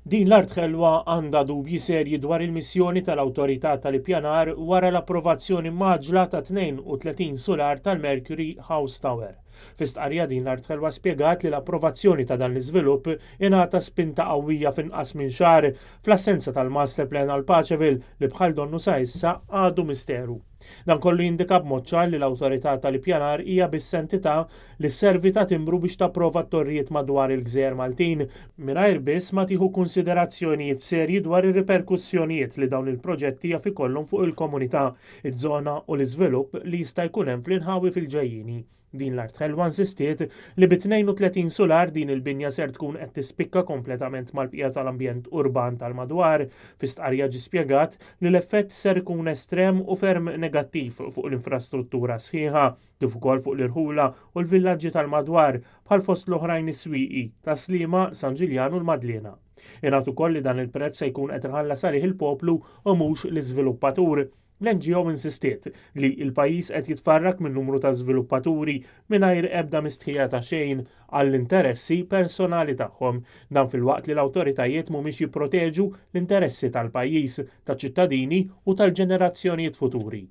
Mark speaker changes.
Speaker 1: Din l-art ħelwa għandha dubji serji dwar il-missjoni tal-awtorità tal-ippjanar wara l-approvazzjoni maġla ta' 32 solar tal-Mercury House Tower. Fistqarrija din l-art ħelwa spjegat li l-approvazzjoni ta' dan l-iżvilupp ingħata spinta qawwija f'inqas minn xahar fl-assenza tal-master plan għal Paċeville li bħal donnu sa issa għadu misteru. Dan kollu jindika b'mod ċar li l-awtorità tal-ippjanar hija bis-sentità li sservi ta' timbru biex tapprova t-torrijiet madwar il-Gżejjer Maltin mingħajr biss ma tieħu konsiderazzjonijiet serji dwar ir-riperkussjonijiet li dawn il-proġetti jaf ikollhom fuq il-komunità, iż-żona u l-iżvilupp li jista' jkun hemm fl-inħawi fil-ġejjieni. Din l-art ħelwa insistiet li bi 32 solar din il-binja ser tkun qed tispikka kompletament mal-bqija tal-ambjent urban tal-madwar, fi stqarrija ġie spjegat li l-effett ser ikun estrem u ferm negattiv fuq l-infrastruttura sħiħa kif ukoll fuq l-irħula u l-villaġġi tal-madwar bħal fost l-oħrajn is-swieqi ta' Sliema, San Ġiljan u l-Madlena. Ingħad ukoll li dan il-prezz se jkun qed iħallas għalih il-poplu u mhux l-iżviluppatur. L-NGO insistiet li l-pajjiż qed jitfarrak minn numru ta' żviluppaturi mingħajr ebda mistħija ta' xejn għall-interessi personali tagħhom, dan filwaqt li l-awtoritajiet mhumiex jipproteġu l-interessi tal-pajjiż, taċ-ċittadini u tal-ġenerazzjonijiet futuri.